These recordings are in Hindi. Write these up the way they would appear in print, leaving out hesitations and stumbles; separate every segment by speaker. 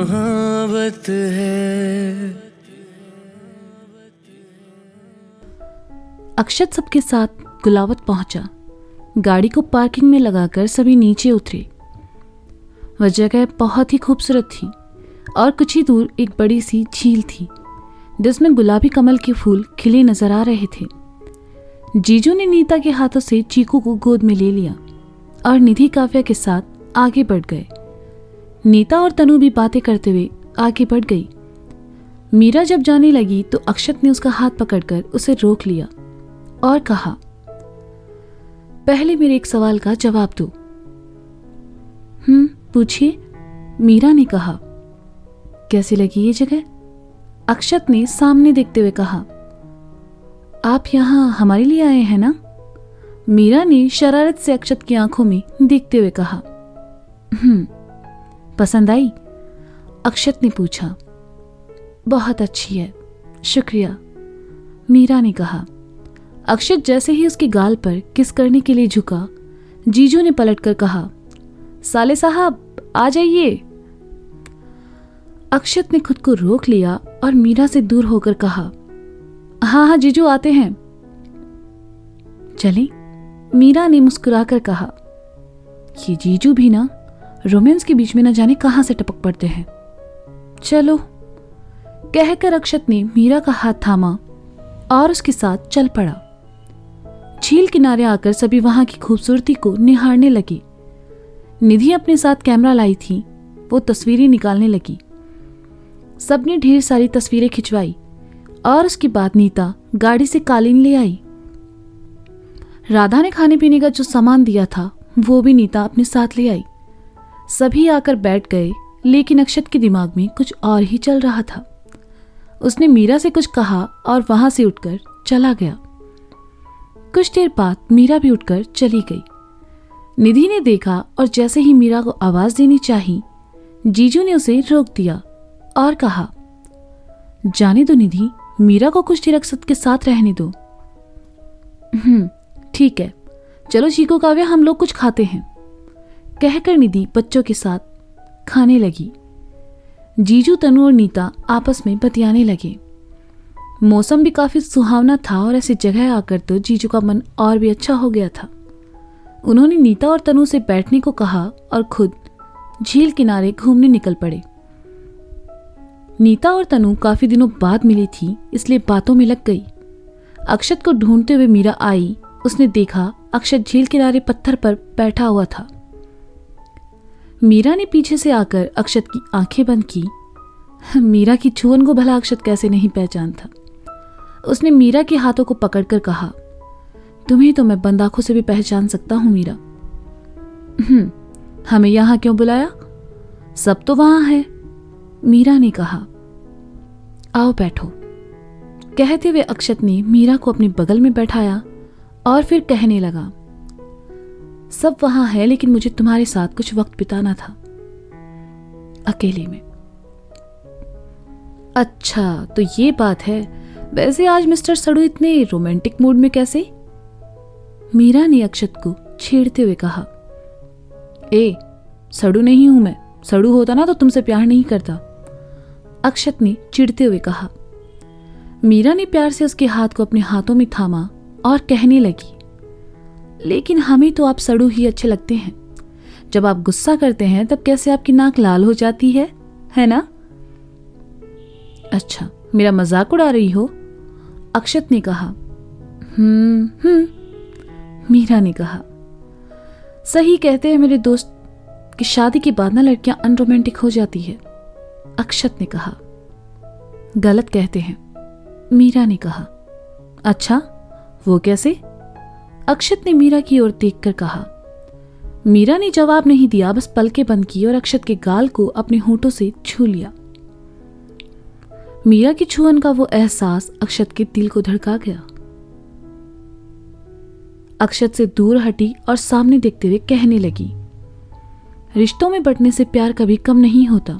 Speaker 1: मोहब्बत है।
Speaker 2: अक्षत सबके साथ गुलावत पहुंचा। गाड़ी को पार्किंग में लगाकर सभी नीचे उतरे। वह जगह बहुत ही खूबसूरत थी और कुछ ही दूर एक बड़ी सी झील थी जिसमें गुलाबी कमल के फूल खिले नजर आ रहे थे। जीजू ने नीता के हाथों से चीकू को गोद में ले लिया और निधि काव्या के साथ आगे बढ़ गए। नीता और तनु भी बातें करते हुए आगे बढ़ गई। मीरा जब जाने लगी तो अक्षत ने उसका हाथ पकड़कर उसे रोक लिया और कहा, पहले मेरे एक सवाल का जवाब दो। पूछिए, मीरा ने कहा। कैसी लगी ये जगह? अक्षत ने सामने देखते हुए कहा। आप यहाँ हमारे लिए आए हैं ना? मीरा ने शरारत से अक्षत की आंखों में देखते हुए कहा। पसंद आई? अक्षत ने पूछा। बहुत अच्छी है, शुक्रिया, मीरा ने कहा। अक्षत जैसे ही उसके गाल पर किस करने के लिए झुका, जीजू ने पलटकर कहा, साले साहब आ जाइए। अक्षत ने खुद को रोक लिया और मीरा से दूर होकर कहा, हाँ जीजू आते हैं। चलें, मीरा ने मुस्कुराकर कहा। ये जीजू भी ना रोमांस के बीच में न जाने कहां से टपक पड़ते हैं। चलो, कहकर अक्षत ने मीरा का हाथ थामा और उसके साथ चल पड़ा। झील किनारे आकर सभी वहां की खूबसूरती को निहारने लगे। निधि अपने साथ कैमरा लाई थी, वो तस्वीरें निकालने लगी। सबने ढेर सारी तस्वीरें खिंचवाई और उसके बाद नीता गाड़ी से कालीन ले आई। राधा ने खाने पीने का जो सामान दिया था वो भी नीता अपने साथ ले आई। सभी आकर बैठ गए, लेकिन अक्षत के दिमाग में कुछ और ही चल रहा था। उसने मीरा से कुछ कहा और वहां से उठकर चला गया। कुछ देर बाद मीरा भी उठकर चली गई। निधि ने देखा और जैसे ही मीरा को आवाज देनी चाही, जीजू ने उसे रोक दिया और कहा, जाने दो निधि, मीरा को कुछ देर अक्षत के साथ रहने दो। ठीक है, चलो चीकू काव्या हम लोग कुछ खाते हैं, कहकर निधि बच्चों के साथ खाने लगी। जीजू, तनु और नीता आपस में बतियाने लगे। मौसम भी काफी सुहावना था और ऐसी जगह आकर तो जीजू का मन और भी अच्छा हो गया था। उन्होंने नीता और तनु से बैठने को कहा और खुद झील किनारे घूमने निकल पड़े। नीता और तनु काफी दिनों बाद मिली थी, इसलिए बातों में लग गई। अक्षत को ढूंढते हुए मीरा आई। उसने देखा अक्षत झील किनारे पत्थर पर बैठा हुआ था। मीरा ने पीछे से आकर अक्षत की आंखें बंद की। मीरा की छुअन को भला अक्षत कैसे नहीं पहचानता। उसने मीरा के हाथों को पकड़कर कहा, तुम्हें तो मैं बंद आंखों से भी पहचान सकता हूं मीरा। हमें यहां क्यों बुलाया? सब तो वहां है, मीरा ने कहा। आओ बैठो, कहते हुए अक्षत ने मीरा को अपने बगल में बैठाया और फिर कहने लगा, सब वहां है लेकिन मुझे तुम्हारे साथ कुछ वक्त बिताना था, अकेले में। अच्छा तो ये बात है। वैसे आज मिस्टर सड़ू इतने रोमांटिक मूड में कैसे? मीरा ने अक्षत को छेड़ते हुए कहा। सड़ू नहीं हूं मैं, सड़ू होता ना तो तुमसे प्यार नहीं करता, अक्षत ने चिढ़ते हुए कहा। मीरा ने प्यार से उसके हाथ को अपने हाथों में थामा और कहने लगी, लेकिन हमें तो आप सड़ू ही अच्छे लगते हैं। जब आप गुस्सा करते हैं तब कैसे आपकी नाक लाल हो जाती है ना? अच्छा, मेरा मजाक उड़ा रही हो? अक्षत ने कहा। मीरा ने कहा। सही कहते हैं मेरे दोस्त कि शादी के बाद ना लड़कियां अनरोमांटिक हो जाती है, अक्षत ने कहा। गलत कहते हैं, मीरा ने कहा। अच्छा, वो कैसे? अक्षत ने मीरा की ओर देखकर कहा। मीरा ने जवाब नहीं दिया, बस पलकें बंद की और अक्षत के गाल को अपने होठों से छू लिया। मीरा की छुअन का वो एहसास अक्षत के दिल को धड़का गया। अक्षत से दूर हटी और सामने देखते हुए कहने लगी, रिश्तों में बढ़ने से प्यार कभी कम नहीं होता,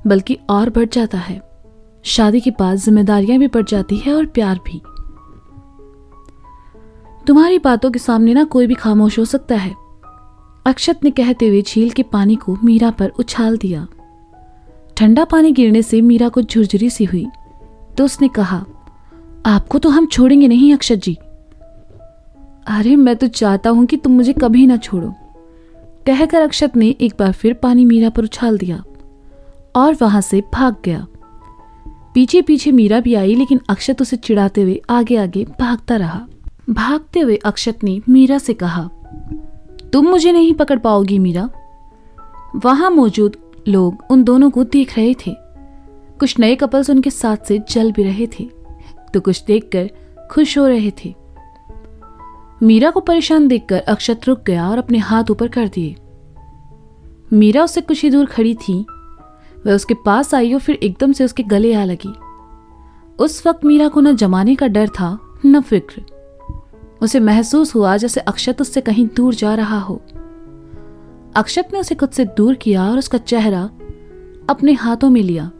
Speaker 2: बल्कि और बढ़ जाता है। शादी के बाद जिम्मेदारियां भी बढ़ जाती है और प्यार भी। तुम्हारी बातों के सामने ना कोई भी खामोश हो सकता है, अक्षत ने कहते हुए झील के पानी को मीरा पर उछाल दिया। ठंडा पानी गिरने से मीरा को झुरझुरी सी हुई तो उसने कहा, आपको तो हम छोड़ेंगे नहीं अक्षत जी। अरे मैं तो चाहता हूं कि तुम मुझे कभी ना छोड़ो, कहकर अक्षत ने एक बार फिर पानी मीरा पर उछाल दिया और वहां से भाग गया। पीछे पीछे मीरा भी आई, लेकिन अक्षत उसे चिढ़ाते हुए आगे आगे भागता रहा। भागते हुए अक्षत ने मीरा से कहा, तुम मुझे नहीं पकड़ पाओगी मीरा। वहां मौजूद लोग उन दोनों को देख रहे थे। कुछ नए कपल्स उनके साथ से चल भी रहे थे तो कुछ देखकर खुश हो रहे थे। मीरा को परेशान देखकर अक्षत रुक गया और अपने हाथ ऊपर कर दिए। मीरा उससे कुछ ही दूर खड़ी थी। वह उसके पास आई और फिर एकदम से उसके गले आ लगी। उस वक्त मीरा को न जमाने का डर था न फिक्र। उसे महसूस हुआ जैसे अक्षत उससे कहीं दूर जा रहा हो। अक्षत ने उसे खुद से दूर किया और उसका चेहरा अपने हाथों में लिया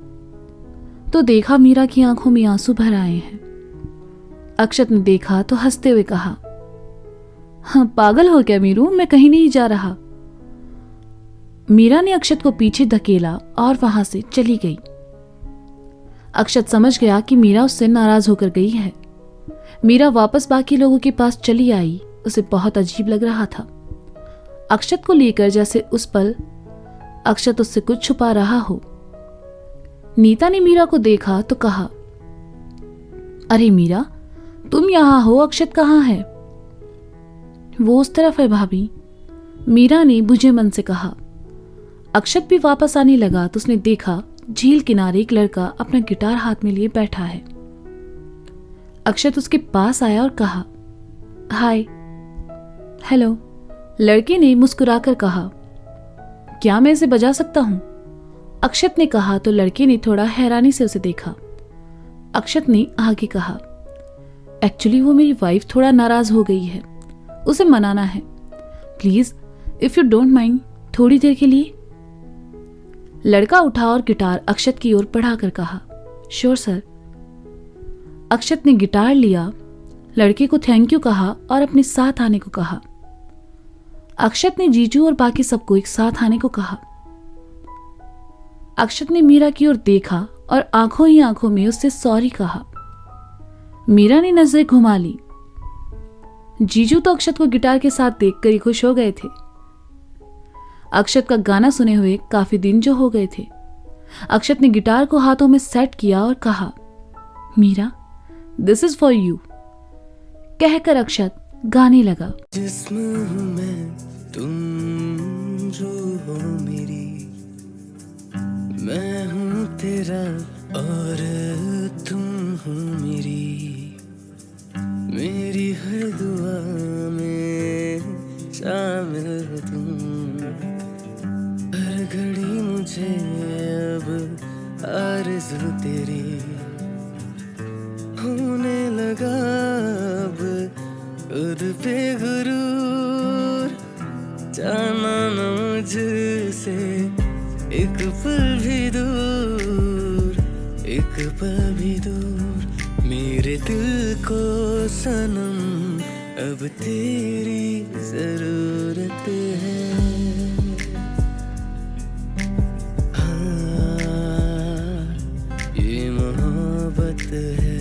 Speaker 2: तो देखा मीरा की आंखों में आंसू भर आए हैं। अक्षत ने देखा तो हंसते हुए कहा, हाँ पागल हो क्या मीरू, मैं कहीं नहीं जा रहा। मीरा ने अक्षत को पीछे धकेला और वहां से चली गई। अक्षत समझ गया कि मीरा उससे नाराज होकर गई है। मीरा वापस बाकी लोगों के पास चली आई। उसे बहुत अजीब लग रहा था, अक्षत को लेकर, जैसे उस पल अक्षत उससे कुछ छुपा रहा हो। नीता ने मीरा को देखा तो कहा, अरे मीरा तुम यहां हो, अक्षत कहाँ है? वो उस तरफ है भाभी, मीरा ने बुझे मन से कहा। अक्षत भी वापस आने लगा तो उसने देखा झील किनारे एक लड़का अपना गिटार हाथ में लिए बैठा है। अक्षत उसके पास आया और कहा, हाय। हेलो, लड़के ने मुस्कुराकर कहा, क्या मैं इसे बजा सकता हूं? अक्षत ने कहा तो लड़के ने थोड़ा हैरानी से उसे देखा। अक्षत ने आगे कहा, एक्चुअली वो मेरी वाइफ थोड़ा नाराज हो गई है, उसे मनाना है। Please if you don't mind, थोड़ी देर के लिए। लड़का उठा और गिटार अक्षत की ओर बढ़ाकर कहा, श्योर सर। अक्षत ने गिटार लिया, लड़के को थैंक यू कहा और अपने साथ आने को कहा। अक्षत ने जीजू और बाकी सबको एक साथ आने को कहा। अक्षत ने मीरा की ओर देखा और आंखों ही आंखों में उससे सॉरी कहा। मीरा ने नजरें घुमा ली। जीजू तो अक्षत को गिटार के साथ देखकर ही खुश हो गए थे। अक्षत का गाना सुने हुए काफी दिन जो हो गए थे। अक्षत ने गिटार को हाथों में सेट किया और कहा, Meera this is for you, कहकर अक्षत गाने लगा।
Speaker 1: जिस्म हूँ मैं, तुम जो हो मेरी, मैं हूँ तेरा और तुम हो मेरी, मेरी हर दुआ में शामिल हो तुम, हर घड़ी मुझे अब आरज़ू तेरी होने लगा अब खुद पे गुरूर, जाना न मुझसे एक पल भी दूर, एक पल भी दूर, मेरे दिल को सनम अब तेरी जरूरत है। हाँ ये मोहब्बत है,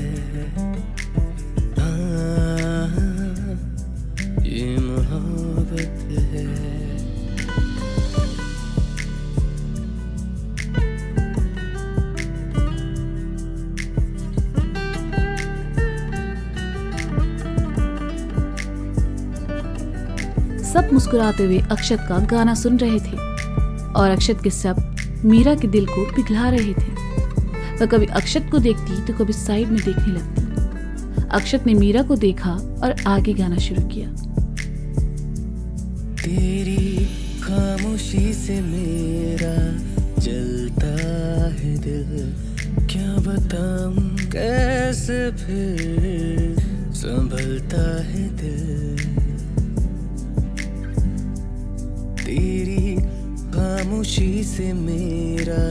Speaker 1: ये मोहब्बत है।
Speaker 2: सब मुस्कुराते हुए अक्षत का गाना सुन रहे थे और अक्षत के शब्द मीरा के दिल को पिघला रहे थे। वह कभी अक्षत को देखती तो कभी साइड में देखने लगती। अक्षत ने मीरा को देखा और आगे गाना शुरू किया।
Speaker 1: तेरी खामोशी से मेरा जलता है दिल, क्या बताऊं कैसे फिर संभलता है दिल। तेरी खामोशी से मेरा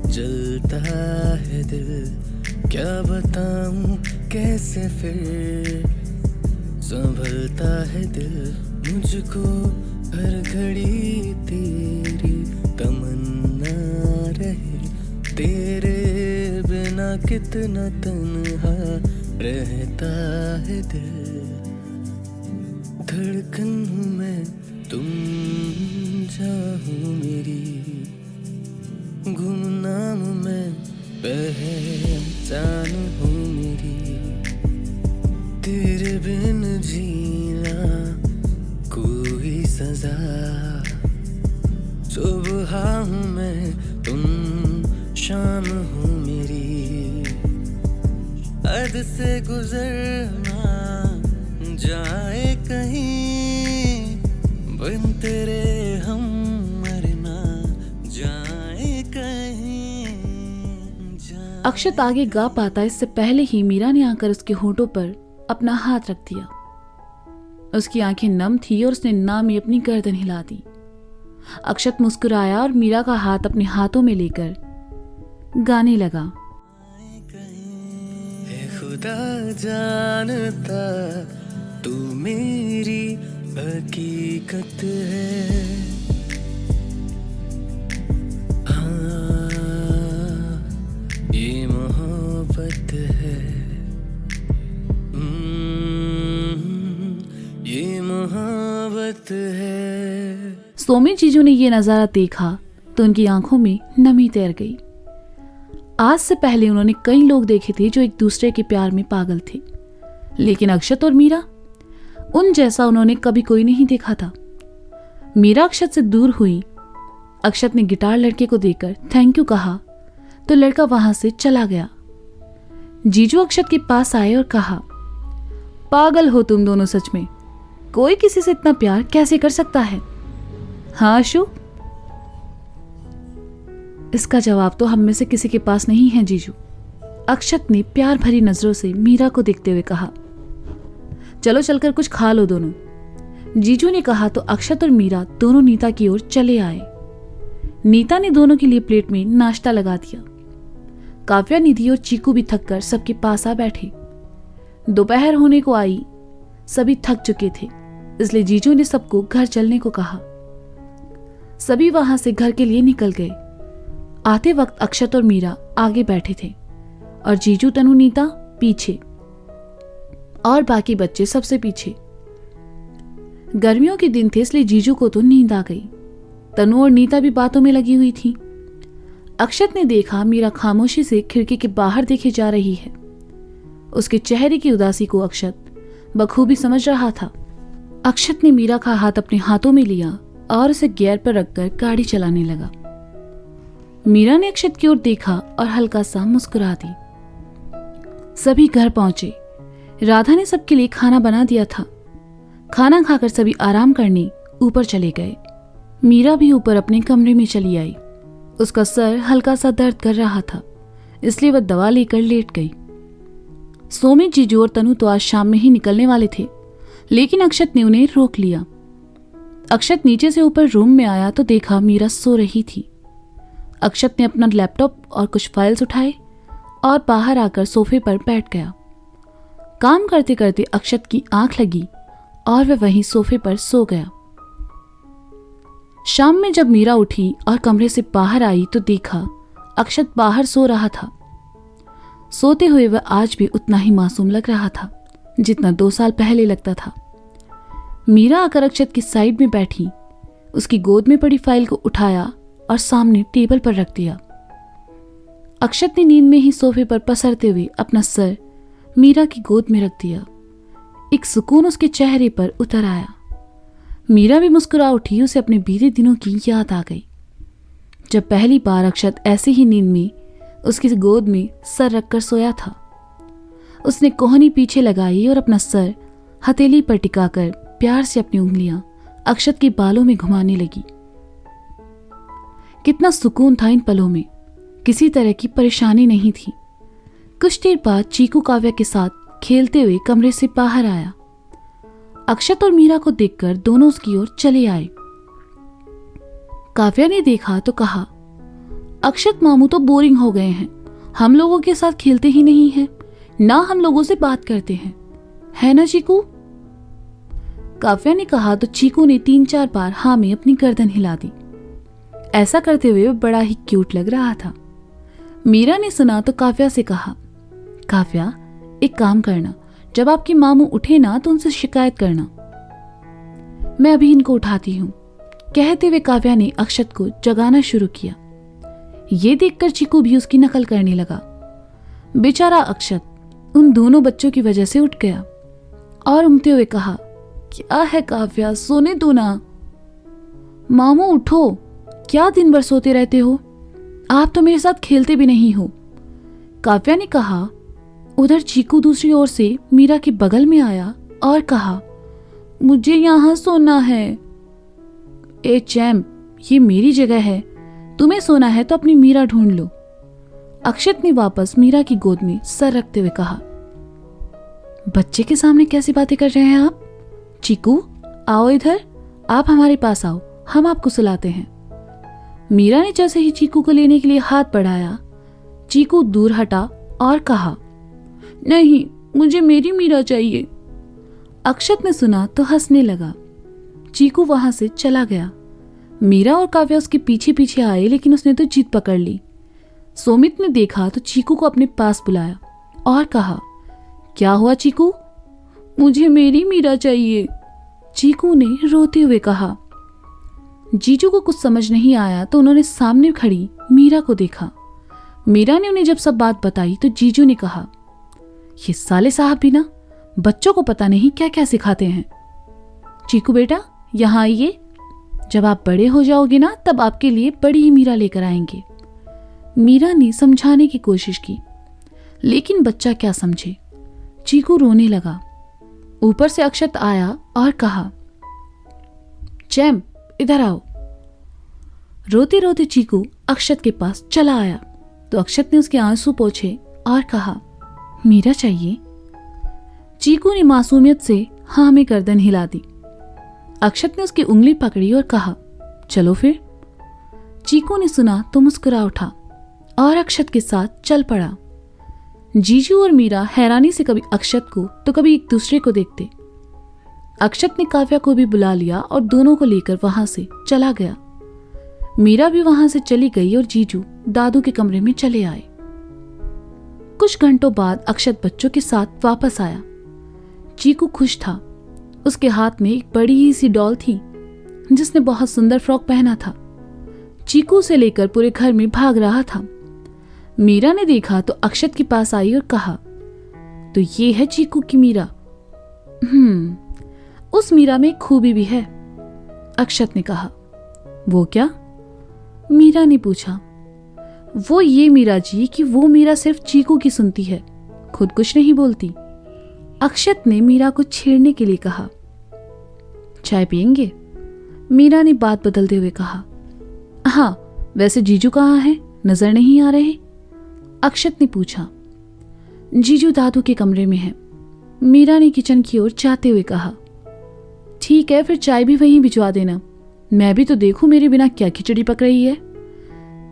Speaker 1: जलता है दिल, क्या बताऊं कैसे फिर संभलता है दिल। मुझको हर घड़ी तेरी तमन्ना रहे, कितना तन्हा रहता है दिल। धड़कन हूँ मैं, तुम चाहो मेरी, गुमनाम मैं, पहचान हूँ मेरी। तेरे बिन जीना कोई सजा, सुबह हूँ मैं, तुम शाम हूँ मेरी। हद से गुजरना जाए कहीं, बिन तेरे हम मरना जाए कहीं जाए।
Speaker 2: अक्षत आगे गा पाता इससे पहले ही मीरा ने आकर उसके होठों पर अपना हाथ रख दिया। उसकी आंखें नम थी और उसने नाम ही अपनी गर्दन हिला दी। अक्षत मुस्कुराया और मीरा का हाथ अपने हाथों में लेकर गाने लगा।
Speaker 1: खुदा जानता तू मेरी हकीकत है, हाँ ये मोहब्बत है, ये मोहब्बत है।
Speaker 2: सोमी जीजू ने यह नजारा देखा तो उनकी आंखों में नमी तैर गई। आज से पहले उन्होंने कई लोग देखे थे जो एक दूसरे के प्यार में पागल थे, लेकिन अक्षत और मीरा, उन जैसा उन्होंने कभी कोई नहीं देखा था। मीरा अक्षत से दूर हुई। अक्षत ने गिटार लड़के को देकर थैंक यू कहा तो लड़का वहां से चला गया। जीजू अक्षत के पास आए और कहा, पागल हो तुम दोनों सच में, कोई किसी से इतना प्यार कैसे कर सकता है? हाँ अशु, इसका जवाब तो हम में से किसी के पास नहीं है जीजू। अक्षत ने प्यार भरी नजरों से मीरा को देखते हुए कहा। चलो चलकर कुछ खा लो दोनों, जीजू ने कहा तो अक्षत और मीरा दोनों नीता की ओर चले आए। नीता ने दोनों के लिए प्लेट में नाश्ता लगा दिया। काव्या, निधि और चीकू भी थककर सबके पास आ बैठे। दोपहर होने को आई, सभी थक चुके थे, इसलिए जीजू ने सबको घर चलने को कहा। सभी वहां से घर के लिए निकल गए। आते वक्त अक्षत और मीरा आगे बैठे थे और जीजू, तनु, नीता पीछे और बाकी बच्चे सबसे पीछे। गर्मियों के दिन थे इसलिए जीजू को तो नींद आ गई। तनु और नीता भी बातों में लगी हुई थी। अक्षत ने देखा मीरा खामोशी से खिड़की के बाहर देखे जा रही है। उसके चेहरे की उदासी को अक्षत बखूबी समझ रहा था। अक्षत ने मीरा का हाथ अपने हाथों में लिया और उसे गियर पर रखकर गाड़ी चलाने लगा। मीरा ने अक्षत की ओर देखा और हल्का सा मुस्कुरा दी। सभी घर पहुंचे। राधा ने सबके लिए खाना बना दिया था। खाना खाकर सभी आराम करने ऊपर चले गए। मीरा भी ऊपर अपने कमरे में चली आई। उसका सर हल्का सा दर्द कर रहा था, इसलिए वह दवा लेकर लेट गई। सोमी, जीजू और तनु तो आज शाम में ही निकलने वाले थे, लेकिन अक्षत ने उन्हें रोक लिया। अक्षत नीचे से ऊपर रूम में आया तो देखा मीरा सो रही थी। अक्षत ने अपना लैपटॉप और कुछ फाइल्स उठाए और बाहर आकर सोफे पर बैठ गया। काम करते करते अक्षत की आंख लगी और वह वहीं सोफे पर सो गया। शाम में जब मीरा उठी और कमरे से बाहर आई तो देखा अक्षत बाहर सो रहा था। सोते हुए वह आज भी उतना ही मासूम लग रहा था जितना 2 साल पहले लगता था। मीरा आकर अक्षत की साइड में बैठी, उसकी गोद में पड़ी फाइल को उठाया और सामने टेबल पर रख दिया। अक्षत ने नींद में ही सोफे पर पसरते हुए अपना सर मीरा की गोद में रख दिया। एक सुकून उसके चेहरे पर उतर आया। मीरा भी मुस्कुरा उठी। उसे अपने बीते दिनों की याद आ गई, जब पहली बार अक्षत ऐसे ही नींद में उसकी गोद में सर रखकर सोया था। उसने कोहनी पीछे लगाई और अपना सर हथेली पर टिकाकर प्यार से अपनी उंगलियां अक्षत के बालों में घुमाने लगी। कितना सुकून था इन पलों में, किसी तरह की परेशानी नहीं थी। कुछ देर बाद चीकू काव्या के साथ खेलते हुए कमरे से बाहर आया। अक्षत और मीरा को देखकर दोनों उसकी ओर चले आए। काव्या ने देखा तो कहा, अक्षत मामू तो बोरिंग हो गए हैं, हम लोगों के साथ खेलते ही नहीं हैं, ना हम लोगों से बात करते हैं, है ना चीकू? काव्या ने कहा तो चीकू ने 3-4 बार हाँ में अपनी गर्दन हिला दी। ऐसा करते हुए बड़ा ही क्यूट लग रहा था। मीरा ने सुना तो काव्या से कहा, काव्या एक काम करना, जब आपके मामू उठे ना तो उनसे शिकायत करना। मैं अभी इनको उठाती हूँ। कहते हुए काव्या ने अक्षत को जगाना शुरू किया। ये देखकर चीकू भी उसकी नकल करने लगा। बेचारा अक्षत उन दोनों बच्चों की वजह से उठ गया और उमते हुए कहा, क्या है काव्या, सोने दो ना। मामू उठो, क्या दिन भर सोते रहते हो, आप तो मेरे साथ खेलते भी नहीं हो। काव्या ने कहा। उधर चीकू दूसरी ओर से मीरा के बगल में आया और कहा, मुझे यहां सोना है। ए चैम्प, ये मेरी जगह है, तुम्हें सोना है तो अपनी मीरा ढूंढ लो। अक्षत ने वापस मीरा की गोद में सर रखते हुए कहा। बच्चे के सामने कैसी बातें कर रहे हैं आप? चीकू आओ इधर, आप हमारे पास आओ, हम आपको सुलाते हैं। मीरा ने जैसे ही चीकू को लेने के लिए हाथ बढ़ाया, चीकू दूर हटा और कहा, नहीं, मुझे मेरी मीरा चाहिए। अक्षत ने सुना तो हंसने लगा। चीकू वहां से चला गया। मीरा और काव्या उसके पीछे पीछे आए, लेकिन उसने तो जीत पकड़ ली। सोमित ने देखा तो चीकू को अपने पास बुलाया और कहा, क्या हुआ चीकू? मुझे मेरी मीरा चाहिए, चीकू ने रोते हुए कहा। जीजू को कुछ समझ नहीं आया तो उन्होंने सामने खड़ी मीरा को देखा। मीरा ने उन्हें जब सब बात बताई तो जीजू ने कहा, ये साले साहब भी ना बच्चों को पता नहीं क्या क्या सिखाते हैं। चीकू बेटा यहाँ आइए, जब आप बड़े हो जाओगे ना तब आपके लिए बड़ी ही मीरा लेकर आएंगे। मीरा ने समझाने की कोशिश की, लेकिन बच्चा क्या समझे। चीकू रोने लगा। ऊपर से अक्षत आया और कहा, चैम इधर आओ। रोते रोते चीकू अक्षत के पास चला आया तो अक्षत ने उसके आंसू पोंछे और कहा, मीरा चाहिए। चीकू ने मासूमियत से हाँ में गर्दन हिला दी। अक्षत ने उसकी उंगली पकड़ी और कहा, चलो फिर। चीकू ने सुना तो मुस्कुरा उठा और अक्षत के साथ चल पड़ा। जीजू और मीरा हैरानी से कभी अक्षत को तो कभी एक दूसरे को देखते। अक्षत ने काव्या को भी बुला लिया और दोनों को लेकर वहां से चला गया। मीरा भी वहां से चली गई और जीजू दादू के कमरे में चले आए। कुछ घंटों बाद अक्षत बच्चों के साथ वापस आया। चीकू खुश था। उसके हाथ में एक बड़ी सी डॉल थी जिसने बहुत सुंदर फ्रॉक पहना था। चीकू से लेकर पूरे घर में भाग रहा था। मीरा ने देखा तो अक्षत के पास आई और कहा, तो ये है चीकू की मीरा। उस मीरा में खूबी भी है, अक्षत ने कहा। वो क्या? मीरा ने पूछा। वो ये मीरा जी कि वो मीरा सिर्फ चीकू की सुनती है, खुद कुछ नहीं बोलती। अक्षत ने मीरा को छेड़ने के लिए कहा। चाय पियेंगे? मीरा ने बात बदलते हुए कहा। हाँ, वैसे जीजू कहाँ हैं, नजर नहीं आ रहे? अक्षत ने पूछा। जीजू दादू के कमरे में है, मीरा ने किचन की ओर जाते हुए कहा। ठीक है, फिर चाय भी वहीं भिजवा देना, मैं भी तो देखूं मेरे बिना क्या खिचड़ी पक रही है।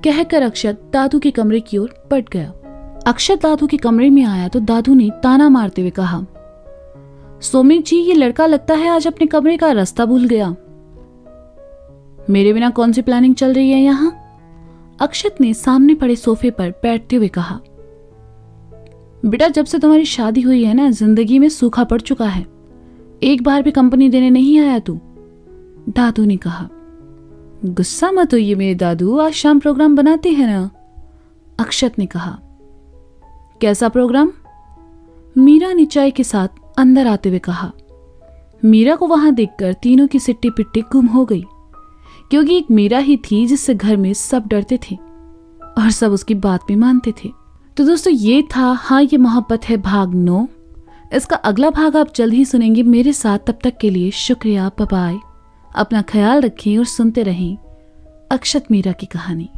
Speaker 2: कहकर अक्षत दादू के कमरे की ओर पट गया। अक्षत दादू के कमरे में आया तो दादू ने ताना मारते हुए कहा, सोमित जी, ये लड़का लगता है आज अपने कमरे का रास्ता भूल गया। मेरे बिना कौन सी प्लानिंग चल रही है यहाँ? अक्षत ने सामने पड़े सोफे पर बैठते हुए कहा। बेटा, जब से तुम्हारी शादी हुई है ना, जिंदगी में सूखा पड़ चुका है, एक बार भी कंपनी देने नहीं आया तू, दादू ने कहा। गुस्सा मत होइए मेरे दादू, आज शाम प्रोग्राम बनाते हैं ना, अक्षत ने कहा। कैसा प्रोग्राम? मीरा ने चाय के साथ अंदर आते हुए कहा। मीरा को वहां देखकर तीनों की सिट्टी पिट्टी गुम हो गई, क्योंकि एक मीरा ही थी जिससे घर में सब डरते थे और सब उसकी बात भी मानते थे। तो दोस्तों, ये था हाँ ये मोहब्बत है भाग 9। इसका अगला भाग आप जल्द ही सुनेंगे मेरे साथ। तब तक के लिए शुक्रिया, बाय बाय। अपना ख्याल रखें और सुनते रहें अक्षत मीरा की कहानी।